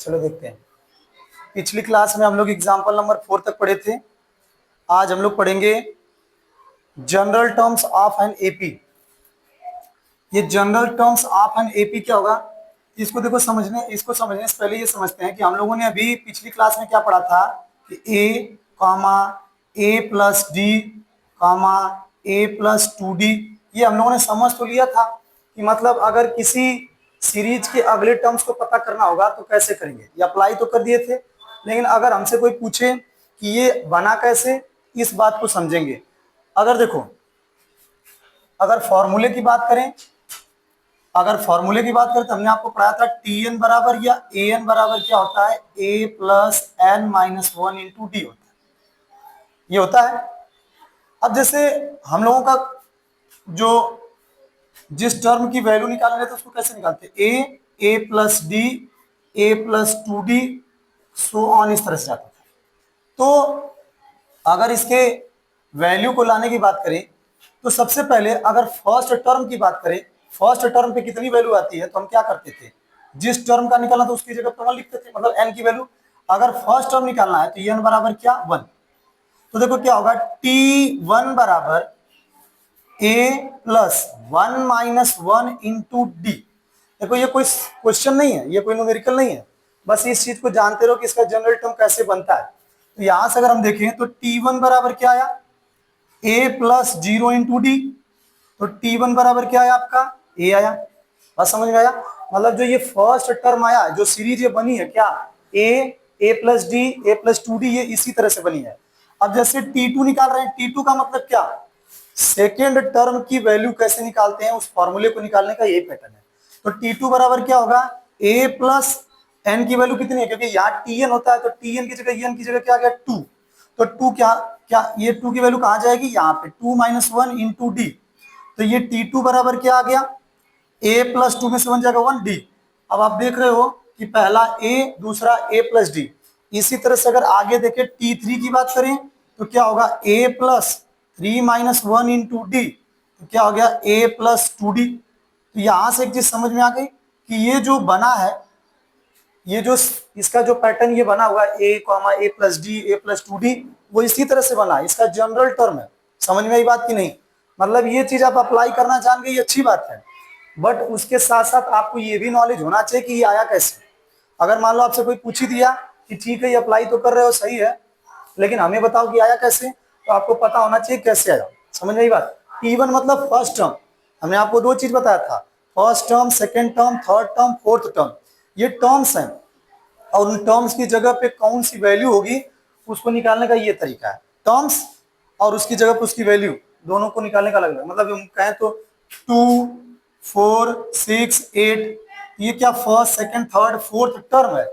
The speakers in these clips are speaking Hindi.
चलो देखते हैं। पिछली क्लास में हम लोग एग्जाम्पल नंबर 4 तक पढ़े थे। आज हम लोग पढ़ेंगे general terms of an AP. ये general terms of an AP क्या होगा, इसको समझने से पहले ये समझते हैं कि हम लोगों ने अभी पिछली क्लास में क्या पढ़ा था कि ए कॉमा ए प्लस डी कॉमा ए प्लस 2d, ये हम लोगों ने समझ तो लिया था कि मतलब अगर किसी सीरीज के अगले टर्म्स को पता करना होगा तो कैसे करेंगे, ये अप्लाई तो कर दिए थे। लेकिन अगर हमसे कोई पूछे कि ये बना कैसे, इस बात को समझेंगे। अगर देखो, अगर फॉर्मूले की बात करें तो हमने आपको पढ़ाया था टी एन बराबर या ए एन बराबर क्या होता है, a plus n minus 1 into d होता है, ये होता है। अब जैसे हम लोगों का जो जिस टर्म की वैल्यू निकालना रहता है उसको कैसे निकालते हैं, a plus d a plus 2d so on, इस तरह से जाता था। तो अगर इसके वैल्यू को लाने की बात करें तो सबसे पहले अगर फर्स्ट टर्म की बात करें, फर्स्ट टर्म पे कितनी वैल्यू आती है तो हम क्या करते थे, जिस टर्म का निकालना था उसकी जगह पर 1 लिखते थे, मतलब एन की वैल्यू। अगर फर्स्ट टर्म निकालना है तो एन बराबर क्या 1। तो देखो क्या होगा, t1 बराबर a plus 1 minus 1 into D. देखो ये कोई क्वेश्चन नहीं है, ये कोई न्यूमेरिकल नहीं है, बस इस चीज को जानते रहो कि इसका जनरल टर्म कैसे बनता है। तो यहां से अगर हम देखें तो t1 बराबर क्या आया, a प्लस 0 इंटू डी। तो t1 बराबर क्या आया आपका, a आया। बस समझ में आया, मतलब जो ये फर्स्ट टर्म आया, जो सीरीज ये बनी है क्या, a plus d a plus 2d, ये इसी तरह से बनी है। अब जैसे t2 निकाल रहे हैं, t2 का मतलब क्या, सेकेंड टर्म की वैल्यू कैसे निकालते हैं, उस फॉर्मूले को निकालने का यही पैटर्न है। तो t2 बराबर क्या होगा, a प्लस एन की वैल्यू कितनी है, क्योंकि यहाँ tn होता है तो tn की जगह en की जगह क्या आ गया 2। तो 2 क्या क्या ये 2 की वैल्यू कहाँ जाएगी, यहाँ पे 2 माइनस 1 इंटू डी। तो ये t2 बराबर क्या आ गया, a प्लस 2 में से बन जाएगा 1d। अब आप देख रहे हो कि पहला a दूसरा a प्लस डी। इसी तरह से अगर आगे देखें t3 की बात करें तो क्या होगा, a plus 3 minus 1 into D. तो क्या हो गया, a प्लस 2d। तो यहां से एक चीज समझ में आ गई कि ये जो बना है, ये जो इसका जो पैटर्न ये बना हुआ है a plus d a plus 2d, वो इसी तरह से बना है, इसका जनरल टर्म है। समझ में आई बात की नहीं, मतलब ये चीज आप अप्लाई करना जान गए, ये अच्छी बात है। बट उसके साथ साथ आपको ये भी नॉलेज होना चाहिए कि ये आया कैसे। अगर मान लो आपसे कोई पूछ ही दिया कि ठीक है ये अप्लाई तो कर रहे हो सही है, लेकिन हमें बताओ कि आया कैसे, तो आपको पता होना चाहिए कैसे आया। समझ में आई बात। t1 मतलब फर्स्ट टर्म, हमने आपको 2 चीज बताया था, first term, second term, third term, fourth term, ये टर्म्स हैं। और उन टर्म्स की जगह पे कौन सी वैल्यू होगी उसको निकालने का ये तरीका है। टर्म्स और उसकी जगह पे उसकी वैल्यू, दोनों को निकालने का अलग है। मतलब हम कहें तो 2 4 6 8, ये क्या first second third fourth term है,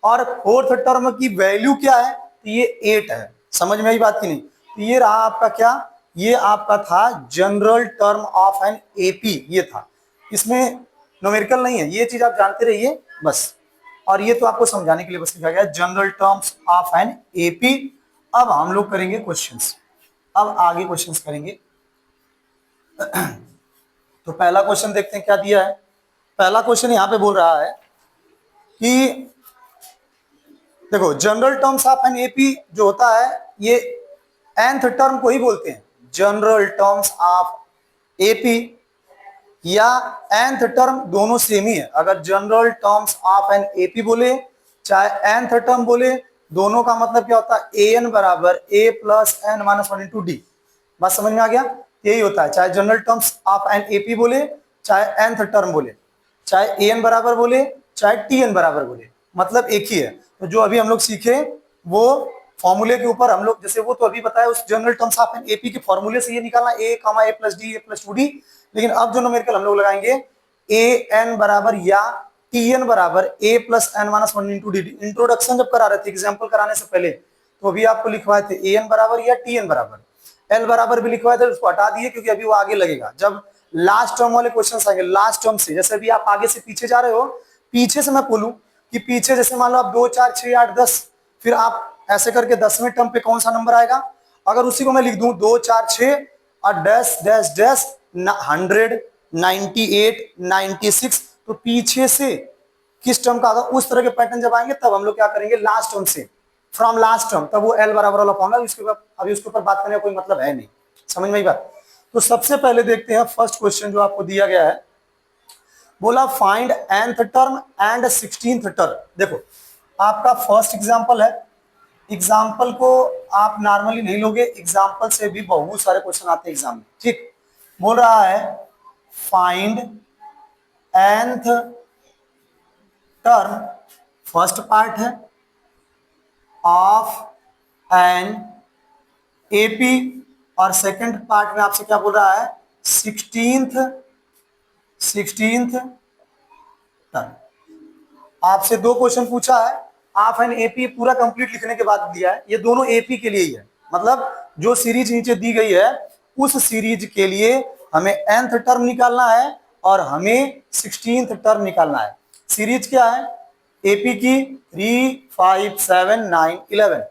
और फोर्थ टर्म की वैल्यू क्या है, तो ये 8 है। समझ में आई बात की नहीं। तो ये रहा आपका क्या, ये आपका था general term of an AP, ये था, इसमें न्यूमेरिकल नहीं है, ये चीज आप जानते रहिए बस। और ये तो आपको समझाने के लिए बस लिखा गया general terms of an AP. अब हम लोग करेंगे क्वेश्चंस, अब आगे क्वेश्चंस करेंगे। तो पहला क्वेश्चन देखते हैं क्या दिया है। पहला क्वेश्चन यहाँ पे बोल रहा है कि देखो general terms of an AP जो होता है, ये nth टर्म को ही बोलते हैं जनरल टर्म्स ऑफ एपी, या nth टर्म, दोनों सेम ही है। अगर general terms of an AP बोले चाहे nth टर्म बोले, दोनों का मतलब क्या होता है, an बराबर a plus n minus 1 into D. बात समझ में आ गया, यही होता है, चाहे general terms of an AP बोले चाहे nth टर्म बोले, चाहे an बराबर बोले चाहे tn बराबर बोले, मतलब एक ही है। तो जो अभी हम लोग सीखे वो फॉर्मूले के ऊपर हम लोग, जैसे वो तो अभी बताया उस general terms of an AP के फॉर्मूले से ये निकालना a plus d a plus 2d। लेकिन अब जो न्यूमेरिकल हम लोग लगाएंगे ए एन बराबर या टी एन बराबर a plus n minus 1 into d. Introduction जब करा रहे थे, एग्जाम्पल कराने से पहले, तो अभी आपको लिखवाए थे ए एन बराबर या टी एन बराबर। एल बराबर भी लिखवाए थे, उसको हटा दिए क्योंकि अभी वो आगे लगेगा जब लास्ट टर्म वाले क्वेश्चन आएंगे। लास्ट टर्म से जैसे अभी आप आगे से पीछे जा रहे हो, पीछे से मैं बोलूं कि पीछे जैसे मान लो आप 2 4 6 8 10, फिर आप ऐसे करके 10वें टर्म पे कौन सा नंबर आएगा, अगर उसी को मैं लिख दूं 2 4 6 और डैश डैश डैश 100 98 96, तो पीछे से किस टर्म का होगा, उस तरह के पैटर्न जब आएंगे तब हम लोग क्या करेंगे, लास्ट टर्म से, फ्रॉम लास्ट टर्म, तब वो एल बराबर वाला फॉर्मूला, इसके ऊपर अभी उसके ऊपर बात करने का कोई मतलब है नहीं। समझ में आई बात। तो सबसे पहले देखते हैं फर्स्ट क्वेश्चन जो आपको दिया गया है, बोला find nth term and 16th term. देखो आपका फर्स्ट एग्जांपल है, एग्जाम्पल को आप नॉर्मली नहीं लोगे, एग्जाम्पल से भी बहुत सारे क्वेश्चन आते हैं एग्जाम में। ठीक, बोल रहा है find nth term, first part है, ऑफ एन एपी, और सेकंड पार्ट में आपसे क्या बोल रहा है, 16th टर्म। आपसे दो क्वेश्चन पूछा है, ऑफ एन एपी पूरा कंप्लीट लिखने के बाद दिया है, ये दोनों एपी के लिए ही है, मतलब जो सीरीज नीचे दी गई है उस सीरीज के लिए हमें nth टर्म निकालना है और हमें 16th टर्म निकालना है। सीरीज क्या है, एपी की 3, 5, 7, 9, 11,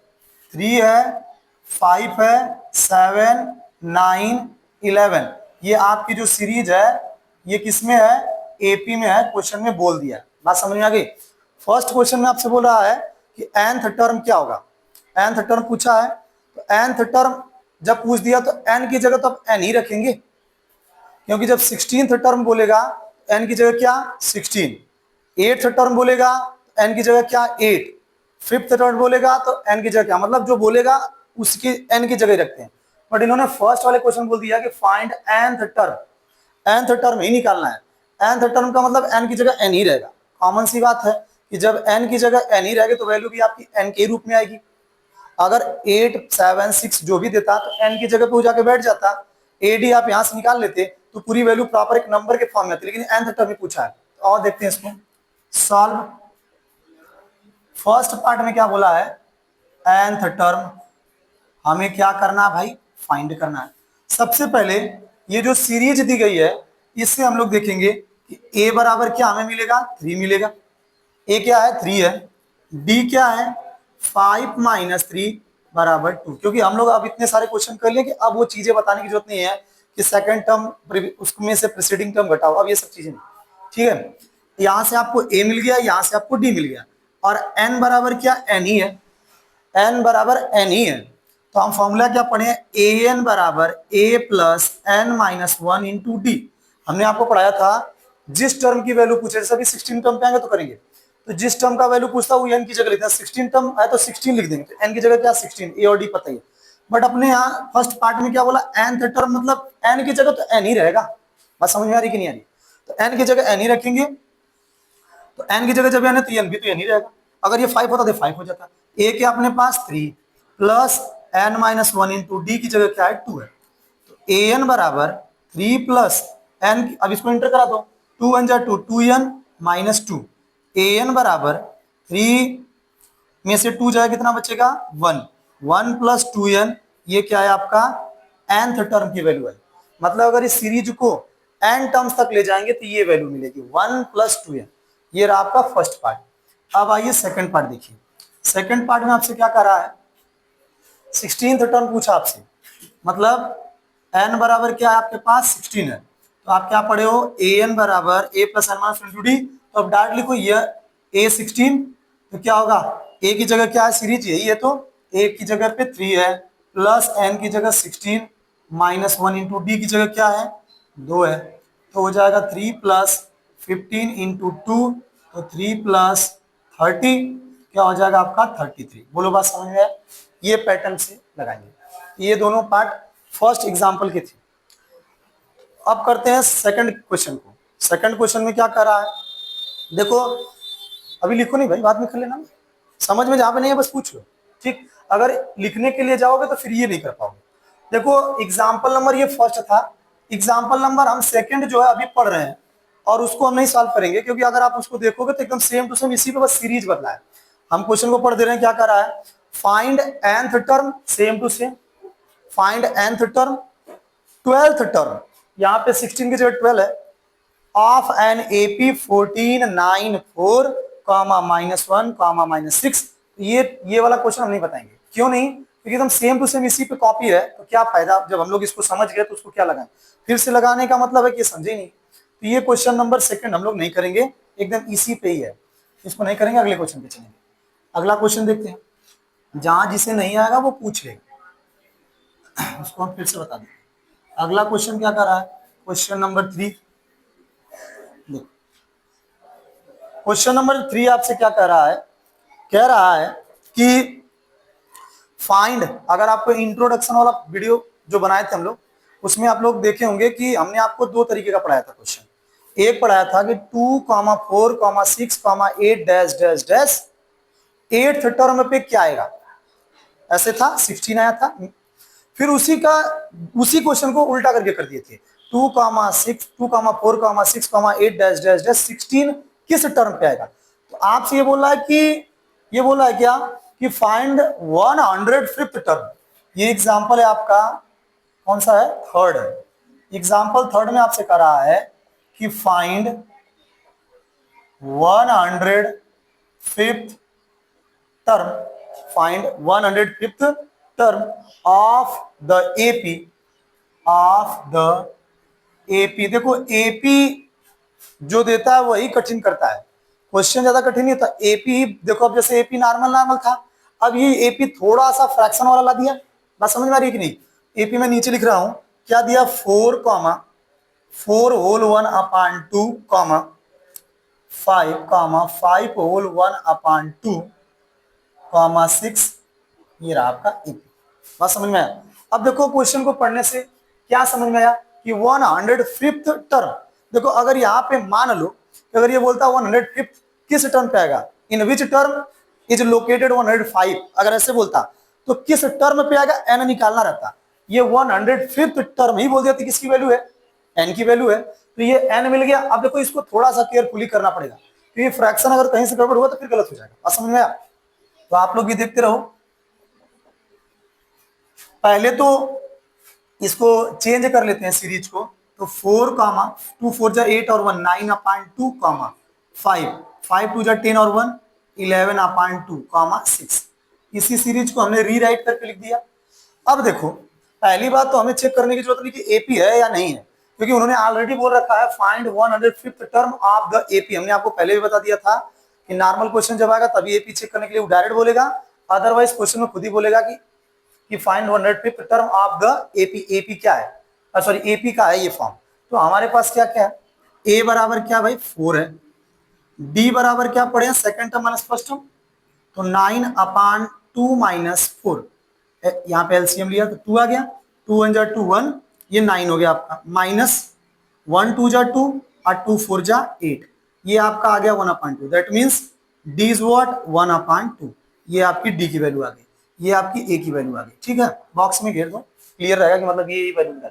3 है, 5 है, 7, 9, 11, ये आपकी जो सीरीज है ये किसमें है, एपी में है, क्वेश्चन में बोल दिया। बात समझ में आ गई। फर्स्ट क्वेश्चन में आपसे बोल रहा है कि nth टर्म क्या होगा, nth टर्म पूछा है, तो nth टर्म जब पूछ दिया तो n की जगह तो अब n ही रखेंगे, क्योंकि जब 16th टर्म बोलेगा तो n की जगह क्या 16, 8th टर्म बोलेगा तो n की जगह क्या 8, 5th टर्म बोलेगा तो n की जगह क्या, मतलब जो बोलेगा उसकी n की जगह रखते हैं। बट इन्होंने फर्स्ट वाले क्वेश्चन बोल दिया कि find nth term, nth term ही निकालना है। nth टर्म का मतलब n की जगह n ही रहेगा, कॉमन सी बात है कि जब n की जगह n ही रहेगी तो वैल्यू भी आपकी n के रूप में आएगी। अगर 8, 7, 6 जो भी देता तो n की जगह पे जाके बैठ जाता, ad आप यहां से निकाल लेते तो पूरी वैल्यू प्रॉपर एक नंबर के फॉर्म में आती, लेकिन nth टर्म ही पूछा है। और देखते हैं इसको सॉल्व। फर्स्ट पार्ट में क्या बोला है, nth टर्म हमें क्या करना है भाई, फाइंड करना है। सबसे पहले ये जो सीरीज दी गई है इससे हम लोग देखेंगे कि a बराबर क्या हमें मिलेगा, 3 मिलेगा। a क्या है 3 है, b क्या है 5 माइनस 3 बराबर 2, क्योंकि हम लोग अब इतने सारे क्वेश्चन कर लिए कि अब वो चीजें बताने की जरूरत नहीं है कि सेकंड टर्म उसमें से प्रीसीडिंग टर्म घटाओ, अब ये सब चीजें नहीं। ठीक है, यहां से आपको a मिल गया, यहां से आपको d मिल गया, और n बराबर क्या n ही है, n बराबर n ही है। तो हम फॉर्मूला क्या पढ़े, ए एन बराबर a plus n minus 1 into D. हमने आपको पढ़ाया था जिस टर्म की वैल्यू पूछे, जैसे अभी 16 टर्म पे आएंगे तो करेंगे, तो जिस टर्म का वैल्यू पूछता है वो n की जगह लिखता है, 16 टर्म है तो 16 लिख देंगे, तो n की जगह क्या 16, ए और डी पता ही है। बट अपने यहाँ फर्स्ट पार्ट में क्या बोला, nth टर्म मतलब n की जगह तो n ही रहेगा। बात समझ में आ रही कि नहीं आ रही, तो n की जगह n ही रखेंगे, तो n की जगह जब n है तो n भी तो n ही रहेगा। अगर ये 5 होता तो 5 हो जाता। a के अपने पास 3 plus n minus 1 into D की जगह क्या है 2 है, तो ए एन बराबर 3 प्लस n, अब इसको इंटर करा दो, 2 1 जा 2, 2n माइनस 2, ए एन बराबर 3 में से 2 जाए कितना बचेगा 1, 1 प्लस 2n, ये क्या है आपका nth टर्म की वैल्यू है। मतलब अगर इस सीरीज को n टर्म्स तक ले जाएंगे तो ये वैल्यू मिलेगी 1 प्लस 2n। ये रहा आपका फर्स्ट पार्ट। अब आइए सेकंड पार्ट देखिए। सेकंड पार्ट में आपसे क्या कर रहा है, 16th टर्म पूछा आपसे, मतलब n बराबर क्या है आपके पास 16 है, तो आप क्या पढ़े हो, ए एन बराबर a plus n minus into D, तो अब डायरेक्ट लिखो ये a 16, तो क्या होगा a की जगह क्या है, सीरीज यही है, तो a की जगह पे 3 है, प्लस n की जगह 16 माइनस 1 इंटू डी की जगह क्या है 2 है, तो हो जाएगा 3 प्लस 15 इंटू 2, तो 3 प्लस 30 क्या हो जाएगा आपका 33। बोलो बात समझ में आया। ये पैटर्न से लगाएंगे, ये दोनों पार्ट फर्स्ट एग्जाम्पल के थे। अब करते हैं सेकंड क्वेश्चन को। सेकंड क्वेश्चन में क्या कर रहा है, देखो अभी लिखो नहीं भाई, बाद में कर लेना, समझ में जहां पे नहीं है बस पूछ लो। ठीक, अगर लिखने के लिए जाओगे तो फिर ये नहीं कर पाओगे। देखो एग्जाम्पल नंबर ये फर्स्ट था, एग्जाम्पल नंबर हम सेकंड जो है अभी पढ़ रहे हैं, और उसको हम नहीं सॉल्व करेंगे, क्योंकि अगर आप उसको देखोगे तो एकदम सेम टू सेम इसी पे बस सीरीज बदला है। हम क्वेश्चन को पढ़ दे रहे हैं, क्या कर रहा है, find nth term, same to same, find nth term, 12th term, यहाँ पे 16 की जगह 12 है, of an AP 14 9 4 comma minus 1 comma minus 6। ये वाला क्वेश्चन हम नहीं बताएंगे, क्यों नहीं, क्योंकि एकदम सेम टू सेम इसी पे कॉपी है, तो क्या फायदा, जब हम लोग इसको समझ गए तो उसको क्या लगाएं, फिर से लगाने का मतलब है कि ये समझे नहीं। तो ये क्वेश्चन नंबर सेकंड हम लोग नहीं करेंगे, एकदम इसी पे ही है। इसको नहीं करेंगे, अगले क्वेश्चन पे चलेंगे। अगला क्वेश्चन देखते हैं, जहां जिसे नहीं आएगा वो पूछ लेगा, उसको हम फिर से बता दें। अगला क्वेश्चन क्या कर रहा है, क्वेश्चन नंबर 3। क्वेश्चन नंबर 3 आपसे क्या कह रहा है, कह रहा है कि फाइंड, अगर आपको इंट्रोडक्शन वाला वीडियो जो बनाए थे हम लोग, उसमें आप लोग देखे होंगे कि हमने आपको दो तरीके का पढ़ाया था क्वेश्चन। एक पढ़ाया था कि 2, 4, 6, 8 dash dash dash 8th term पे क्या आएगा, ऐसे था, 16 आया था। फिर उसी क्वेश्चन को उल्टा करके कर दिए थे, 2, 6, 2, 4, 6, 8 डैश डैश डैश 16 किस टर्म पे आएगा। तो आपसे ये बोल रहा है कि, ये बोल रहा है क्या कि फाइंड 105th टर्म। ये एग्जांपल है आपका, कौन सा है, थर्ड है। एग्जांपल थर्ड में आपसे कह रहा है कि find 105th term, find 105th term of the AP. देखो एपी जो देता है वही कठिन करता है, क्वेश्चन ज्यादा कठिन नहीं होता। एपी देखो, अब जैसे एपी नॉर्मल था, अब ये एपी थोड़ा सा फ्रैक्शन वाला ला दिया। बात समझ में आ रही है कि नहीं। एपी में नीचे लिख रहा हूं, क्या दिया, 4 होल 1/2 5 होल 1/2 6, ये रहा आपका एपी। बात समझ में आया। अब देखो क्वेश्चन को पढ़ने से क्या समझ में आया कि 105th टर्म। देखो अगर यहाँ पे मान लो कि अगर ये बोलता 105th किस टर्म पे आएगा, इन विच टर्म इज लोकेटेड 105, अगर ऐसे बोलता तो किस टर्म पे आएगा, एन निकालना रहता। ये 105th टर्म ही बोल दिया तो किसकी वैल्यू है, एन की वैल्यू है, तो ये एन मिल गया। अब देखो इसको थोड़ा सा केयरफुली करना पड़ेगा, तो ये फ्रैक्शन अगर कहीं से गड़बड़ हुआ तो फिर गलत हो जाएगा। बात समझ में आया। तो आप लोग भी देखते रहो। पहले तो इसको चेंज कर लेते हैं सीरीज को, तो 4, 2 4 जा 8 और 1 9/2, 5 2 जा 10 और 1 11/2, 6। इसी सीरीज को हमने रीराइट करके लिख दिया। अब देखो पहली बात तो हमें चेक करने की जरूरत नहीं कि एपी है या नहीं है, क्योंकि उन्होंने ऑलरेडी बोल रखा है find 105th term of the AP. हमने आपको पहले भी बता दिया था कि नॉर्मल क्वेश्चन जब आएगा तभी एपी चेक करने के लिए डायरेक्ट बोलेगा, अदरवाइज क्वेश्चन में खुद ही बोलेगा कि find 105th term of the AP. AP क्या है, सॉरी एपी का है ये फॉर्म। तो हमारे पास क्या क्या है, ए बराबर क्या भाई 4 है, डी बराबर क्या पढ़े second term minus first term, तो 9/2 - 4, यहाँ पे एलसीएम लिया तो 2 आ गया, 2 1 जा 2 1, ये 9 हो गया आपका, माइनस 1 2 जा 2 और 2 4 जा 8, ये आपका आ गया 1/2। That means D is what 1/2। ये आपकी डी की वैल्यू आ गई, ये आपकी ए की वैल्यू आ गई। ठीक है, बॉक्स में घेर दो, क्लियर रहेगा कि मतलब ये वैल्यू निकाल,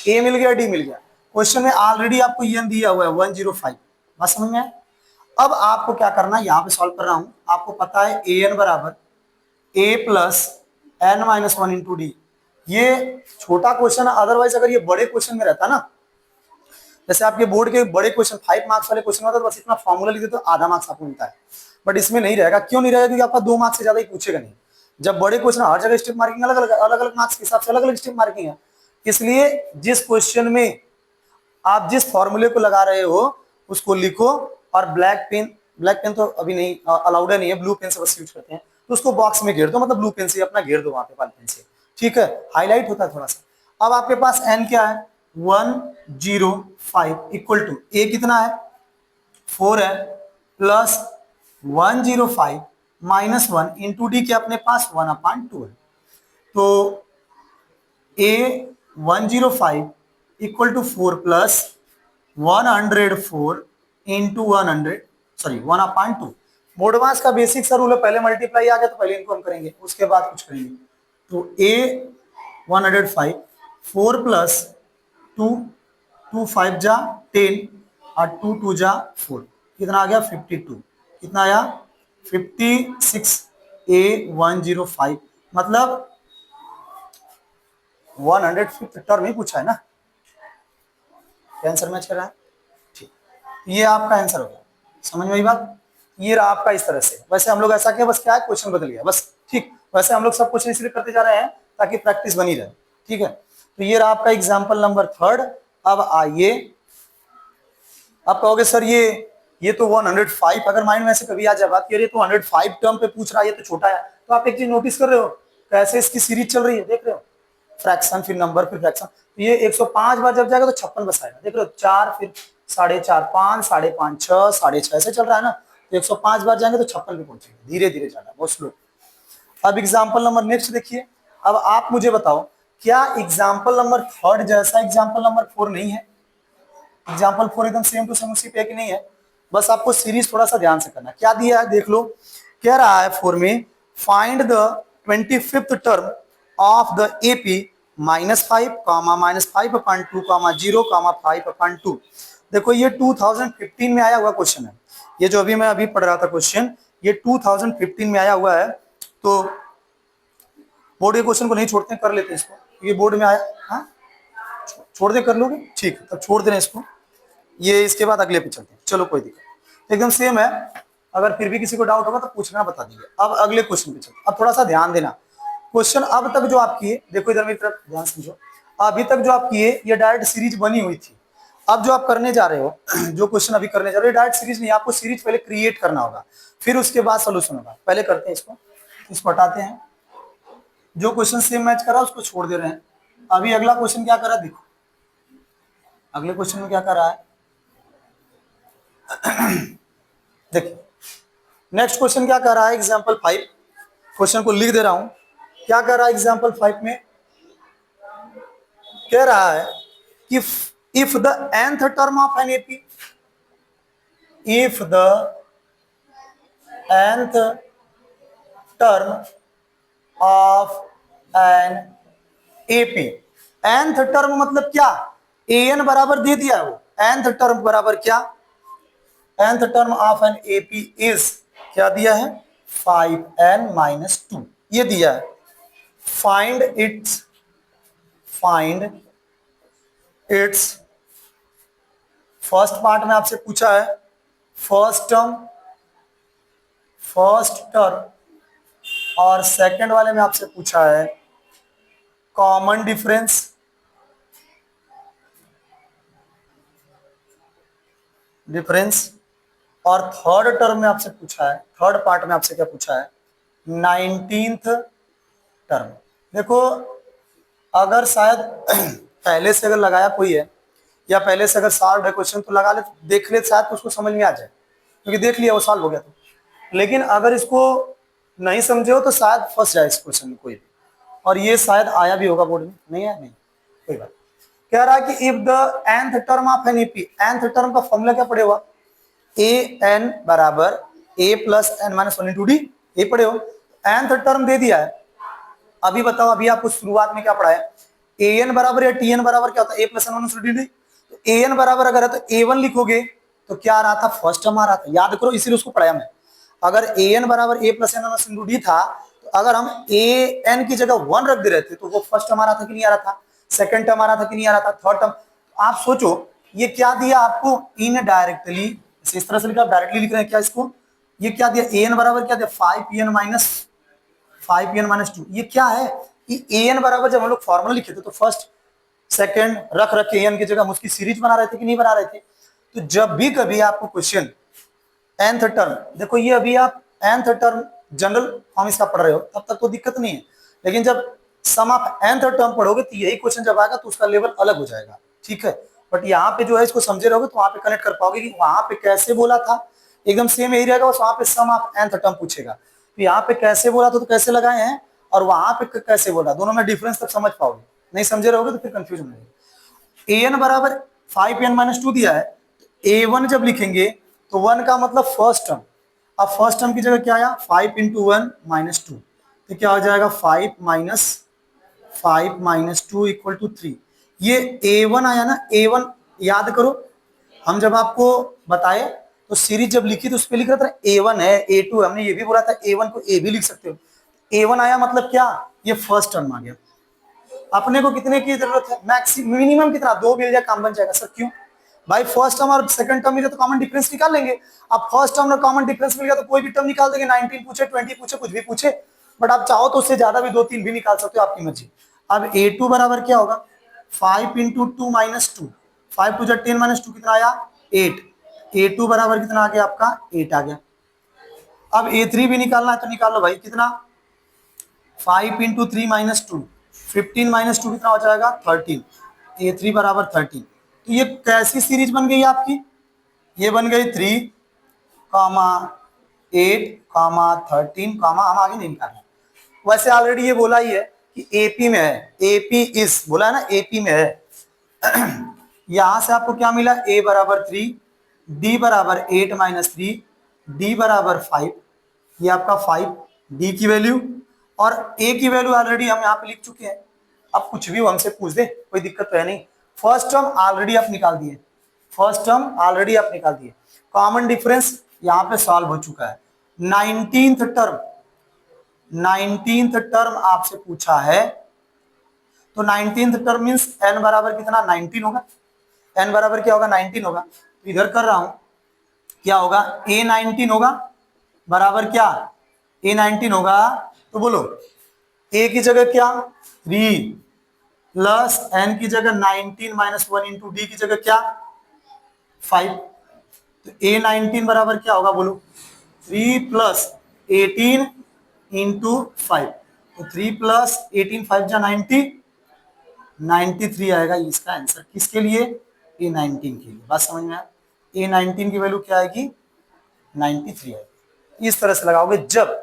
ए मिल गया, डी मिल गया। क्वेश्चन में ऑलरेडी आपको ये दिया हुआ है 105। बात समझ में आए। अब आपको क्या करना है, यहाँ पे सॉल्व कर रहा हूं, आपको पता है ए एन बराबर a plus n minus 1 into d. ये छोटा क्वेश्चन है, अदरवाइज अगर ये बड़े क्वेश्चन में रहता ना, जैसे आपके बोर्ड के बड़े क्वेश्चन 5 मार्क्स वाले क्वेश्चन होता है तो बस इतना फॉर्मूला लिख देते तो आधा मार्क्स आपको मिलता है। बट इसमें नहीं रहेगा, क्यों नहीं रहेगा, क्योंकि आपका 2 मार्क्स से ज्यादा ही पूछेगा नहीं। जब बड़े क्वेश्चन हर जगह स्टेप मार्किंग अलग अलग मार्क्स के हिसाब से अलग अलग स्टेप मार्किंग है, इसलिए जिस क्वेश्चन में आप जिस फॉर्मूले को लगा रहे हो उसको लिखो, और ब्लैक पेन तो अभी नहीं अलाउड है, नहीं है, ब्लू पेन से बस यूज करते हैं, तो उसको बॉक्स में घेर दो, मतलब ब्लू पेन से अपना घेर दो वहां पे वाली पेन से। ठीक है, हाईलाइट होता है थोड़ा सा। अब आपके पास एन क्या है 105 इक्वल टू ए कितना है 4 है, प्लस 105 माइनस 1 इंटू डी क्या अपने पास 1/2 है। तो ए 105 इक्वल टू 4 प्लस 104 इंटू 1/2। मोडवास का बेसिक सा रूल है, पहले मल्टीप्लाई आ गया तो पहले इनको हम करेंगे, उसके बाद कुछ करेंगे। तो ए 105 4 प्लस 2 2 5 जा 10 और 2 2 जा 4, कितना आ गया 52, कितना आया 56। ए 105 मतलब 105th टर्म ही पूछा है ना, आंसर मैच कर रहा है। ठीक, ये आपका आंसर हो गया, समझ में आई बात। ये रहा आपका इस तरह से। वैसे हम लोग ऐसा किया, बस क्या है क्वेश्चन बदल गया बस। ठीक, वैसे हम लोग सब क्वेश्चन इसलिए करते जा रहे हैं ताकि प्रैक्टिस बनी रहे। ठीक है, तो ये रहा आपका एग्जाम्पल नंबर 3। अब आइए, अब कहोगे सर ये तो 105, अगर माइंड में से कभी आ जाए बात कि ये तो 105 टर्म पे पूछ रहा है, ये तो छोटा है, तो आप एक चीज नोटिस कर रहे हो कैसे इसकी सीरीज चल रही है, देख रहे हो, फ्रैक्शन फिर नंबर फिर फ्रैक्शन, तो ये 105 बार जब जाएगा तो 56 बसाएगा, देख रहे हो, 4 फिर 4.5 5 5.5 6 6.5 ऐसे चल रहा है ना, तो 105 बार जाएंगे तो 56 पे पहुंचेंगे, धीरे धीरे जाना, बहुत स्लो। अब एग्जाम्पल नंबर नेक्स्ट देखिए। अब आप मुझे बताओ क्या एग्जाम्पल नंबर 3 जैसा एग्जाम्पल नंबर 4 नहीं है? एग्जाम्पल 4 एकदम सेम टू सेम उसी पे कि नहीं है? बस आपको सीरीज थोड़ा सा ध्यान से करना। क्या दिया है देख लो, कह रहा है 4 में find the 25th term of the AP -5 -5/2 0 5/2। देखो ये 2015 में आया हुआ क्वेश्चन है, ये जो अभी मैं अभी पढ़ रहा था क्वेश्चन, ये 2015 में आया हुआ है। तो बोर्ड के क्वेश्चन को नहीं छोड़ते, कर लेते हैं इसको, ये बोर्ड में आया। हाँ छोड़ दे, कर लोगे ठीक है, तब छोड़ देना इसको, ये इसके बाद अगले पे चलते हैं। चलो कोई दिक्कत, एकदम सेम है, अगर फिर भी किसी को डाउट होगा तो पूछना, बता दीजिए। अब अगले क्वेश्चन पे चलते। अब थोड़ा सा ध्यान देना, क्वेश्चन अब तक जो आप किए, देखो इधर मेरी तरफ ध्यान समझो, अभी तक जो आप किए ये डायरेक्ट सीरीज बनी हुई थी। अब जो आप करने जा रहे हो, जो क्वेश्चन अभी करने जा रहे हो, डायरेक्ट सीरीज नहीं, आपको सीरीज पहले क्रिएट करना होगा, फिर उसके बाद सोल्यूशन होगा। पहले करते हैं इसको हटाते हैं, जो क्वेश्चन सेम मैच करा उसको छोड़ दे रहे हैं। अभी अगला क्वेश्चन क्या करा देखो, अगले क्वेश्चन में क्या कर रहा है देखिए, नेक्स्ट क्वेश्चन क्या कर रहा है, एग्जाम्पल 5, क्वेश्चन को लिख दे रहा हूं, क्या कर रहा है एग्जाम्पल 5 में, कह रहा है कि if the nth term of an AP, if the nth term of an AP, nth term मतलब क्या, an बराबर दे दिया है वो, nth टर्म बराबर क्या, nth term of an AP is, क्या दिया है 5n-2, ये दिया है। फाइंड इट्स फर्स्ट पार्ट में आपसे पूछा है फर्स्ट टर्म, और सेकंड वाले में आपसे पूछा है कॉमन डिफरेंस, और थर्ड टर्म में आपसे पूछा है, थर्ड पार्ट में आपसे क्या पूछा है 19th टर्म। देखो अगर शायद पहले से अगर लगाया कोई है, या पहले से अगर सॉल्व है क्वेश्चन तो लगा ले, देख ले, शायद तो उसको समझ में आ जाए, क्योंकि देख लिया वो सॉल्व हो गया तो। लेकिन अगर इसको नहीं समझे हो तो शायद फंस जाए इस क्वेश्चन में कोई भी, और ये शायद आया भी होगा बोर्ड में, नहीं है नहीं कोई बात। कह रहा है कि if the nth term of an AP, nth term का फॉर्मूला क्या पड़े हुआ, an बराबर a plus n minus 1 into d, ये पढ़े हो। nth टर्म दे दिया है, अभी बताओ, अभी आपको शुरुआत में क्या पढ़ा है, an बराबर या tn बराबर क्या होता है a plus n minus 1 into D. तो an बराबर अगर है तो a1 लिखोगे तो क्या आ रहा था, फर्स्ट टर्म आ रहा था, याद करो, इसीलिए उसको पढ़ाया मैं। अगर an बराबर a plus n minus into D था, तो अगर हम an की जगह 1 रख दे रहे थे तो वो फर्स्ट टर्म आ रहा था कि नहीं आ रहा था, सेकंड टर्म आ रहा था कि नहीं आ रहा था, थर्ड टर्म। आप सोचो ये क्या दिया आपको इनडायरेक्टली, इस तरह से लिखा, डायरेक्टली लिख रहे हैं क्या इसको, ये क्या दिया an बराबर क्या दिया 5n-2, ये क्या है, ये an बराबर जब हम लोग फॉर्मूला लिखे थे तो फर्स्ट सेकंड रख रख के an की जगह हम उसकी सीरीज बना रहे थे कि नहीं बना रहे थे। तो जब भी कभी आपको क्वेश्चन nth टर्म, देखो ये अभी आप nth टर्म जनरल फॉर्म इसका पढ़ रहे हो तब तक तो दिक्कत नहीं है, लेकिन जब सम ऑफ nth टर्म पढ़ोगे तो यही क्वेश्चन जब आएगा तो उसका लेवल अलग हो जाएगा, ठीक है। बट यहाँ पे जो है इसको समझे रहोगे तो वहां पे कनेक्ट कर पाओगे कि वहां पे कैसे बोला था, एकदम सेम यही रहेगा, बस वहां पे सम ऑफ nth टर्म पूछेगा, तो यहाँ पे कैसे बोला था तो कैसे लगाए हैं, और वहां पे कैसे बोला, दोनों में डिफरेंस तक समझ पाओगे, नहीं समझे रहोगे तो फिर कंफ्यूजन होगी। an बराबर 5n-2 दिया है, a1 जब लिखेंगे तो 1 का मतलब फर्स्ट टर्म, अब फर्स्ट टर्म की जगह क्या आया 5 इंटू 1 माइनस 2, तो क्या हो जाएगा 5 माइनस 2 इक्वल टू 3। ये a1 आया ना, a1 याद करो, हम जब आपको बताए तो सीरीज जब लिखी तो उस पर लिख रहा था a1 है a2 है, हमने ये भी बोला था a1 को a भी लिख सकते हो, a1 आया मतलब क्या, ये फर्स्ट टर्म आ गया। अपने को कितने की जरूरत है, मैक्सिमम मिनिमम कितना, 2 मिल जाए काम बन जाएगा सर, क्यों भाई, फर्स्ट टर्म और सेकंड टर्म मिले तो कॉमन डिफरेंस निकाल लेंगे। अब फर्स्ट टर्म में कॉमन डिफरेंस मिल गया तो कोई भी टर्म निकाल देंगे, 19 पूछे 20 पूछे कुछ भी पूछे, बट आप चाहो तो उससे ज्यादा भी 2-3 भी निकाल सकते हो, आपकी मर्जी। अब a2 बराबर क्या होगा 5 इंटू 2 माइनस 2, 5 टू 10 माइनस 2 कितना आया 8, A2 बराबर कितना आ गया आपका 8 आ गया। अब A3 भी निकालना है तो निकालो भाई, कितना 5 इंटू 3 माइनस 2, 15 माइनस 2 कितना हो जाएगा 13, A3 बराबर 13। तो ये कैसी सीरीज बन गई आपकी, ये बन गई 3 कामा 8 कामा 13 कामा, हम आगे नहीं निकालना। वैसे ऑलरेडी ये बोला ही है कि एपी में है, एपी इस बोला है ना, एपी में है। यहां से आपको क्या मिला, ए बराबर 3, डी बराबर 8 माइनस 3, डी बराबर 5, ये आपका 5 डी की वैल्यू, और ए की वैल्यू ऑलरेडी हम यहाँ पे लिख चुके हैं। अब कुछ भी वो हमसे पूछ दे कोई दिक्कत तो है नहीं। फर्स्ट टर्म ऑलरेडी आप निकाल दिए, फर्स्ट टर्म ऑलरेडी आप निकाल दिए, कॉमन डिफरेंस यहाँ पे सॉल्व हो चुका है। 19th टर्म, 19th टर्म आपसे पूछा है, तो 19th टर्म मींस n बराबर कितना 19 होगा, n बराबर क्या होगा 19 होगा। तो इधर कर रहा हूं, क्या होगा a19 होगा बराबर क्या a19 होगा। तो बोलो a की जगह क्या 3 प्लस n की जगह 19 माइनस 1 इंटू डी की जगह क्या 5। तो a19 बराबर क्या होगा बोलो 3 प्लस 18 इंटू 5। तो 3 प्लस 18 5 जा 90, 93 आएगा इसका आंसर। किसके लिए a19 के लिए, बात समझ में आया। a19 की वैल्यू क्या आएगी 93 आएगी। इस तरह से लगाओगे जब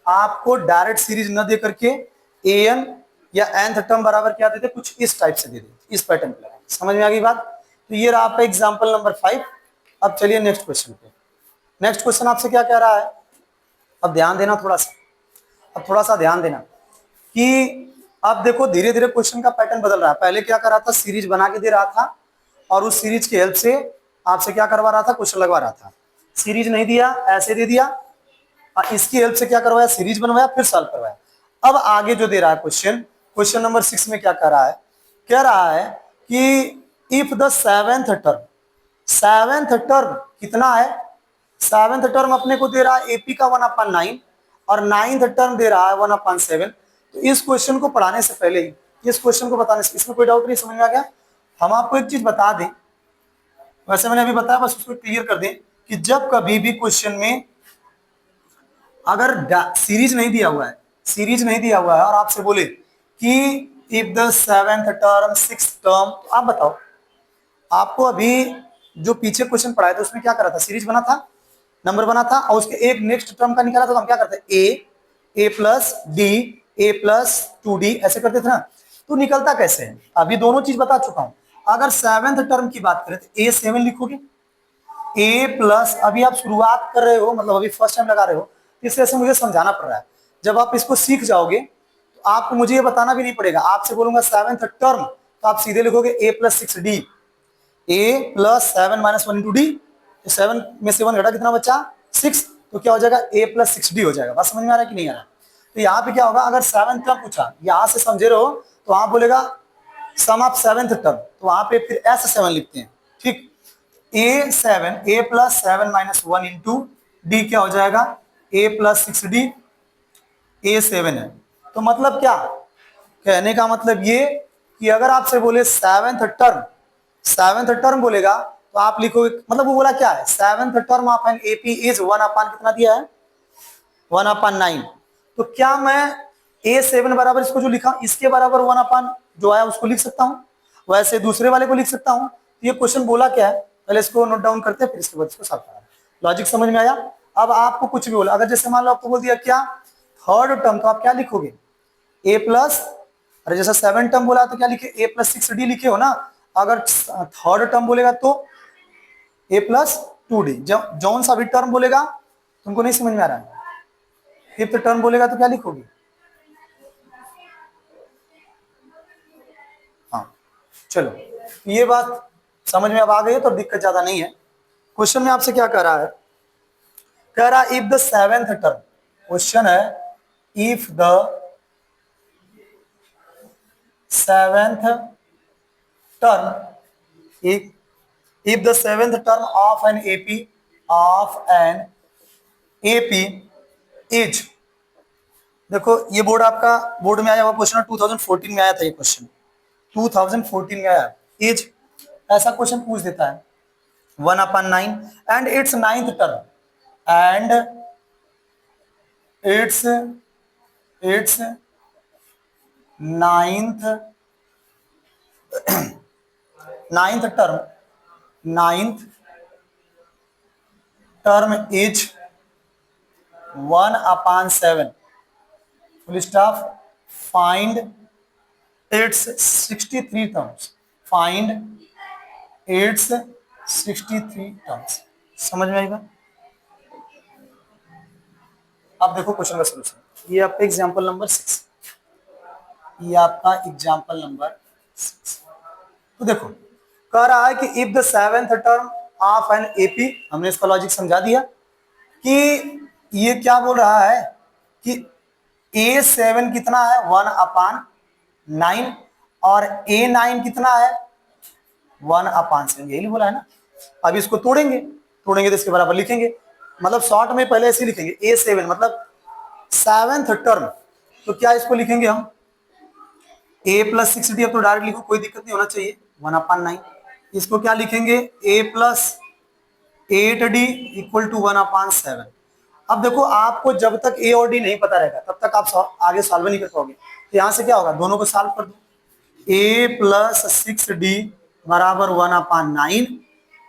आपको डायरेक्ट सीरीज न दे करके an या nth टर्म बराबर क्या देते, कुछ इस टाइप से दे देते, इस पैटर्न पे लगाओगे। समझ में आ गई बात। तो ये रहा आपका एग्जांपल नंबर 5। अब चलिए नेक्स्ट क्वेश्चन पे। नेक्स्ट क्वेश्चन आपसे क्या कह रहा है, अब ध्यान देना थोड़ा सा, अब थोड़ा सा ध्यान देना कि अब देखो धीरे धीरे क्वेश्चन का पैटर्न बदल रहा है। पहले क्या कर रहा था, सीरीज बना के दे रहा था और उस सीरीज की हेल्प से आपसे क्या करवा रहा था, क्वेश्चन लगवा रहा था। सीरीज नहीं दिया, ऐसे दे दिया, और इसकी हेल्प से क्या करवाया, सीरीज बनवाया, फिर सॉल्व करवाया। अब आगे जो दे रहा है क्वेश्चन, क्वेश्चन नंबर 6 में क्या कह रहा है, कह रहा है कि if the seventh term, seventh term कितना है, सेवेंथ टर्म अपने को दे रहा है एपी का 1/9 और 9th टर्म दे रहा है 1/7। तो इस क्वेश्चन को पढ़ाने से पहले ही, इस क्वेश्चन को बताने से, इसमें कोई डाउट नहीं, समझ में आ गया। हम आपको एक चीज बता दें, वैसे मैंने अभी बताया, बस उसको क्लियर कर दें कि जब कभी भी क्वेश्चन में अगर सीरीज नहीं दिया हुआ है, सीरीज नहीं दिया हुआ है और आपसे बोले कि if the seventh term sixth term, तो आप बताओ, आपको अभी जो पीछे क्वेश्चन पढ़ाया था उसमें क्या करा था, सीरीज बना था, नंबर बना था, और उसके एक नेक्स्ट टर्म का निकाला था। तो हम क्या करते हैं, a plus d, a plus 2d ऐसे करते थे ना। तो निकलता कैसे है, अभी दोनों चीज बता चुका हूं। अगर सेवेंथ टर्म की बात करें तो a7 लिखोगे, ए प्लस, अभी आप शुरुआत कर रहे हो, मतलब अभी फर्स्ट टाइम लगा रहे हो, इसलिए से मुझे समझाना पड़ रहा है। जब आप इसको सीख जाओगे तो आपको मुझे ये बताना भी नहीं पड़ेगा, आपसे बोलूंगा सेवेंथ टर्म तो आप सीधे लिखोगे ए प्लस 6d, ए प्लस 7 माइनस 1 इंटू डी। तो 7 में से 1 घटा कितना बचा 6, तो क्या हो जाएगा a प्लस 6d हो जाएगा। बात समझ में आ रहा है कि नहीं आ रहा। तो यहाँ पे क्या होगा, अगर सेवेंथ टर्म पूछा, यहां से समझे रहो, तो वहां बोलेगा सम ऑफ सेवेंथ टर्म, तो वहां पे फिर s7 लिखते हैं, ठीक। a7, a plus 7 minus 1 into D क्या हो जाएगा a प्लस 6d, a7 है। तो मतलब क्या, कहने का मतलब ये कि अगर आपसे बोले सेवेंथ टर्म, सेवेंथ टर्म बोलेगा तो आप लिखोगे, मतलब वो बोला क्या है, seventh term of an AP is 1/, कितना दिया है 1/9। तो क्या मैं a7 बराबर इसको जो लिखा इसके बराबर 1/ जो आया उसको लिख सकता हूं, वैसे दूसरे वाले को लिख सकता हूं। तो ये क्वेश्चन बोला क्या है, पहले इसको नोट डाउन करते हैं, फिर इसके बाद इसको सॉल्व करा। लॉजिक समझ में आया। अब आपको कुछ भी बोला, अगर जैसे मान लो आपको बोल दिया क्या थर्ड टर्म, तो आप क्या लिखोगे a प्लस, अरे जैसा 7 टर्म बोला तो क्या लिखे a प्लस 6d लिखे हो ना। अगर थर्ड टर्म बोलेगा तो a प्लस 2d, जौन सा भी टर्म बोलेगा तुमको नहीं समझ में आ रहा है, फिफ्थ टर्म बोलेगा तो क्या लिखोगे, हाँ चलो ये बात समझ में अब आ गई है, तो दिक्कत ज्यादा नहीं है। क्वेश्चन में आपसे क्या कह रहा है, कह रहा है if the seventh term, question है if the seventh term, if the seventh term of an AP is, देखो ये बोर्ड आपका, बोर्ड में आया हुआ क्वेश्चन 2014 में आया था, ये क्वेश्चन 2014 में आया, इज ऐसा क्वेश्चन पूछ देता है। 1/9 and its ninth term and its ninth ninth term ninth term is 1/7 full stop. Find its 63 terms. Find its 63 terms. समझ में आई बात? अब देखो क्वेश्चन का सोल्यूशन। ये आपका एग्जांपल नंबर 6, ये आपका एग्जांपल नंबर 6। तो देखो कह रहा है कि if the seventh term of an AP, हमने इसका लॉजिक समझा दिया कि ये क्या बोल रहा है कि A7 कितना है 1/9 और A9 कितना है 1/7, यही बोला है ना। अब इसको तोड़ेंगे तो इसके बराबर लिखेंगे, मतलब शॉर्ट में पहले ऐसे लिखेंगे A7 मतलब सेवेंथ टर्म, तो क्या इसको लिखेंगे हम A+6D। अब तो डायरेक्ट लिखो, कोई दिक्कत नहीं होना चाहिए, 1/9। इसको क्या लिखेंगे A+8D इक्वल टू 1/7। अब देखो आपको जब तक A और D नहीं पता रहेगा तब तक आप आगे सॉल्व नहीं कर पाओगे। तो यहाँ से क्या होगा, दोनों को सॉल्व कर दो। A+6D बराबर 1/9,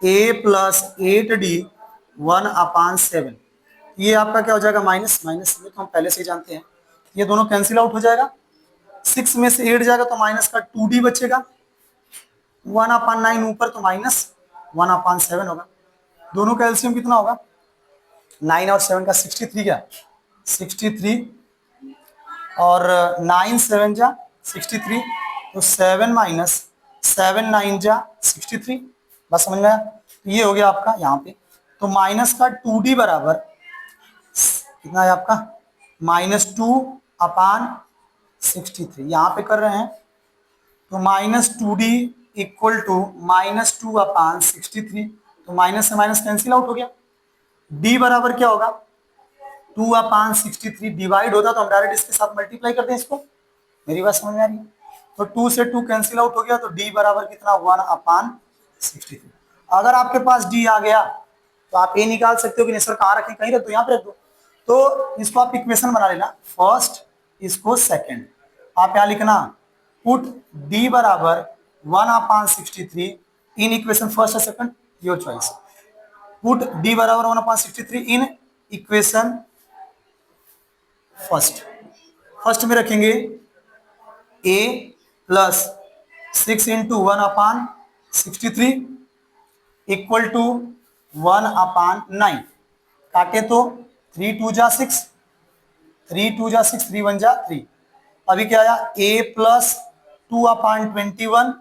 A+8D 1/7। ये आपका क्या हो जाएगा माइनस माइनस में, तो हम पहले से ही जानते हैं ये दोनों कैंसिल आउट हो जाएगा। 6 में से 8 जाएगा तो माइनस का 2D बचेगा, 1/9 ऊपर तो माइनस 1/7 होगा। दोनों का एलसीएम कितना होगा 9 और 7 का 63 क्या 63 और 9 7 जा 63, तो 7 माइनस 7 9 जा 63। बस समझ में आया? तो ये हो गया आपका यहाँ पे। तो माइनस का 2D बराबर कितना है आपका -2/63, यहाँ पे कर रहे हैं। तो -2D इक्वल टू -2/63, तो माइनस से माइनस कैंसिल आउट हो गया। D बराबर क्या होगा 2/63, डिवाइड होता तो हम डायरेक्ट इसके साथ मल्टीप्लाई करते हैं इसको। मेरी बात समझ में आ रही है? तो 2 से 2 कैंसिल आउट हो गया, तो D बराबर कितना 1/63। अगर आपके पास D आ गया तो आप ये निकाल सकते हो कि नहीं सर कहाँ रखें, कहीं रख दो, यहाँ पे रख दो। तो इसको आप इक्वेशन बना लेना, फर्स्ट इसको सेकंड। आप यहाँ लिखना पुट D बराबर 1/63 इन इक्वेशन फर्स्ट और second, your choice. Put D बराबर 1/63 इन इक्वेशन फर्स्ट में रखेंगे A+6 इंटू 1/63 इक्वल टू 1/9। काटे तो 3 2 जा 6, 3 2 जा 6, 3 1 जा 3। अभी क्या आया A+2/21